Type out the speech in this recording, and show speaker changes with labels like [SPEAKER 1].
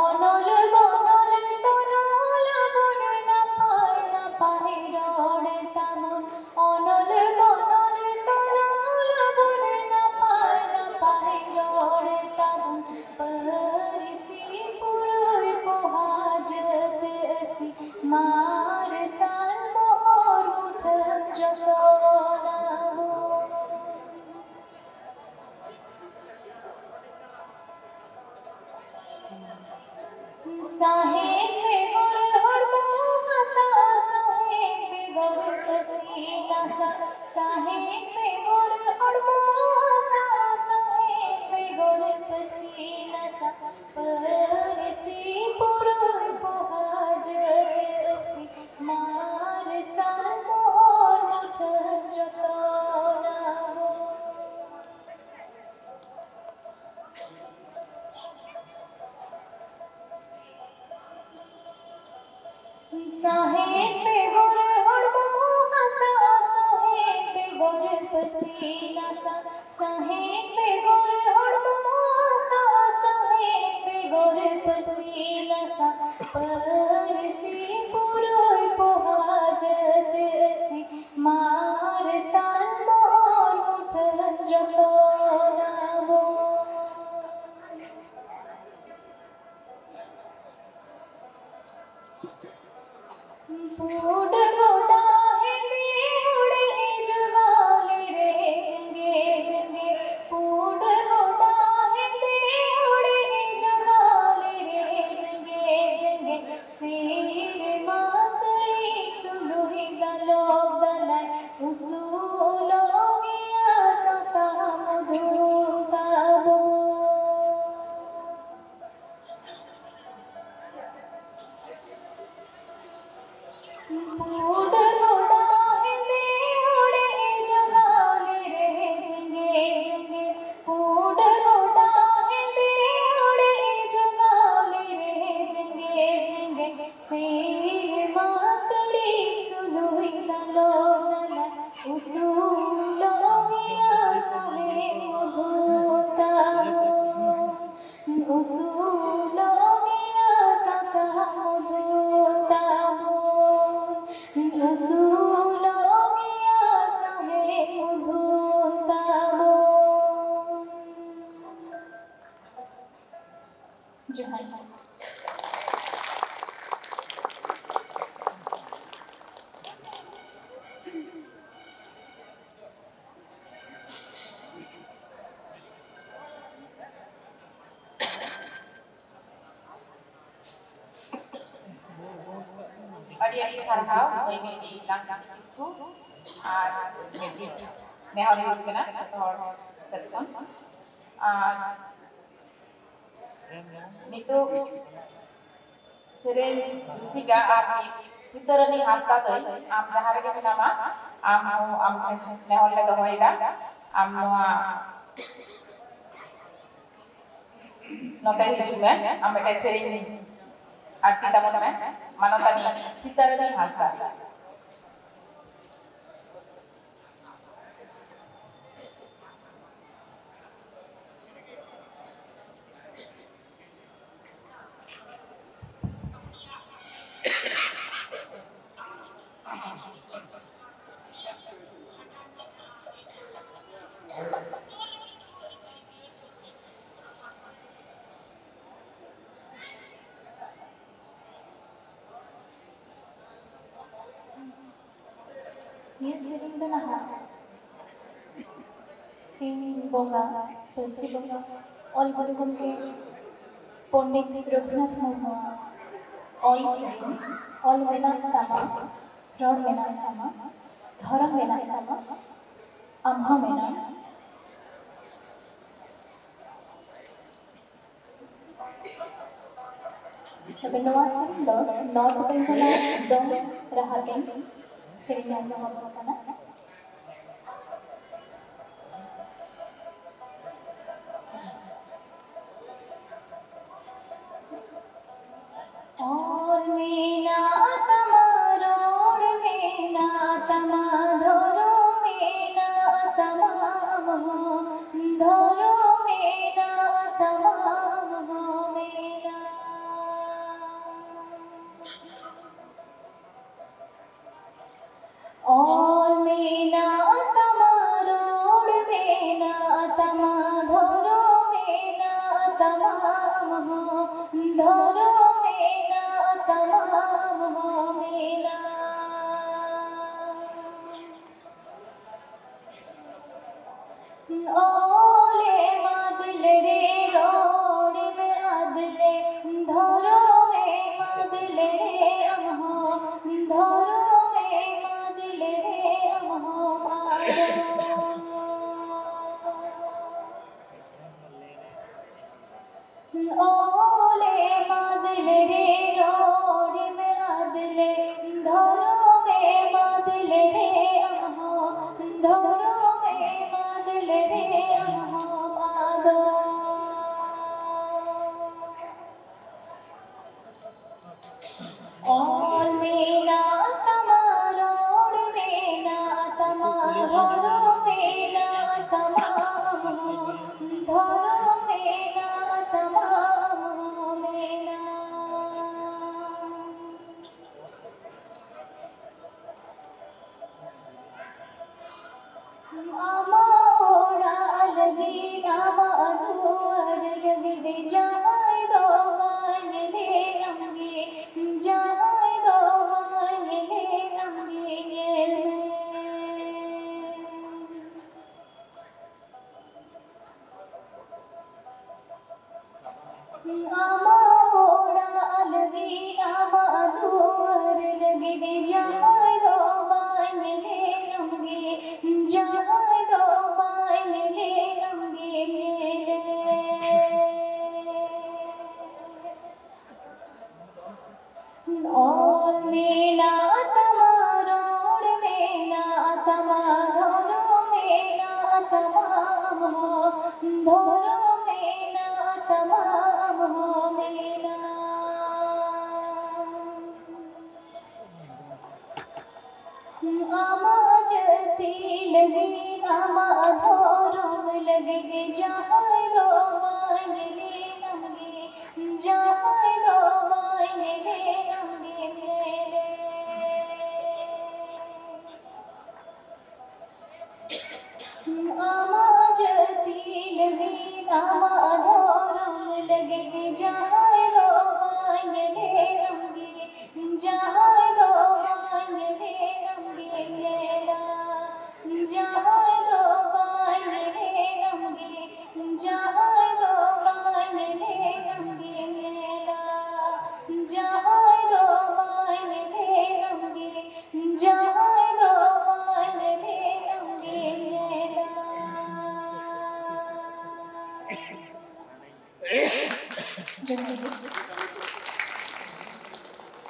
[SPEAKER 1] অনল বনল তনল বন না পাহে রড় তেমন অনল বনল তনল বন না পাহে রড় তেমন পরসি পুরুই পোহাজত আসি মার সাল মোর উঠন যত নাবো साहेब बेगोर हड़मो मसा साहेब बेगोर पसीना सा साहेब बेगोर हड़मो मसा साहेब बेगोर पसीना सा परसी पुरुई पोहाजत असी मार साल मोर मुठन जतो नाबो साहेब बेगोर हड़मो मसा साहेब बेगोर पसीना सा साहेब बेगोर हड़मो मसा साहेब बेगोर पसीना सा परसी पुरुई पोहाजत असी मार साल मोर मुठन जतो नाबो पूड गोडा है उड़े जुगाली रे जंगे जंगे पूड गोडा है उड़े जुगाली रे जंगे जंगे सिर मासड़ी सुलुही दलोग दलाई उसूलो गया सता मधुताबो पूड गोडा है उड़े जुगाली रे जंगे जंगे पूड गोडा है उड़े जुगाली रे जंगे जंगे सिर मासड़ी सुलुई दलो दला उसूलो गया सवे मधुताबो उसूलो गया सता मधुताबो उसूलो गया सवे मधुताबो जोहार
[SPEAKER 2] Adik-adik sarhau Moi Medi Langkah Kisku Medi Nehor Hidup Kena Nehor Serpon Nitu Sering Rusika Sitarani Hasta Doi Am Jahar Ke Menama Am Nehor Lega Hoida Am Noa Nota Hidup Me Am Mete Sering Arti Taman Me Manotani Sitarani Hasta
[SPEAKER 1] ये सिरिंग तो नहा सिंह बोगा तुलसी बोगा all Gurukul के Pandit Raghunath Murmu all सिरिंग all मेना तामा रौड़ मेना तामा धर्म मेना तामा अम्हा मेना तबे नवा सिरिंग दो नॉर्थ बेंगल दो रहते सिरिंग आने वाला था ना ऑल मेना तामा रोड मेना ओले मादले रे रोड़ी में आदले धरो में मादले रे अम्हो धरो में मादले रे अम्हो मादो All मेना तमारोड़ मेना तमारो मेना तमाम धरो मेना तमाम मेना आमा ओड़ा लगी आमा दुआर लगी दे जाए दो वांगले अंगे जाए दो वांगले अंगे गेल में आमा ओड़ा लगी आमा दुआर लगी दे जाए दो वांगले अंगे जाए दो वांगले अंगे गेले All मेना तमारोड़ मेना तमारो मेना तमाम धरो मेना तमाम मेना आमा जती लगी आमा धोरम लगी जाए दो वांगले